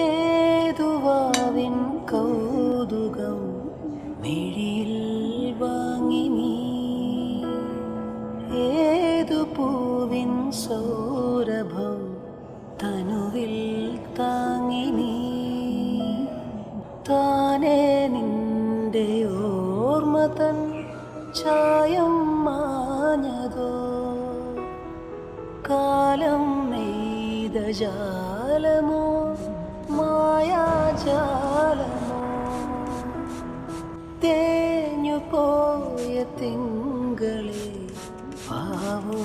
ഏതുവാവിൻ കൗതുകം മിഴിയിൽ വാങ്ങി നീ, ഏതു പൂവിൻ സൗരഭം തനുവിൽ താങ്ങി നീ. താനേ നിന്റെ ഓർമ്മ തൻ ചായം മാഞ്ഞതോ, കാലം നെയ്ത ജാലമോ മായാജാലമോ, തേഞ്ഞു പോയ തിങ്കളെ പാവോ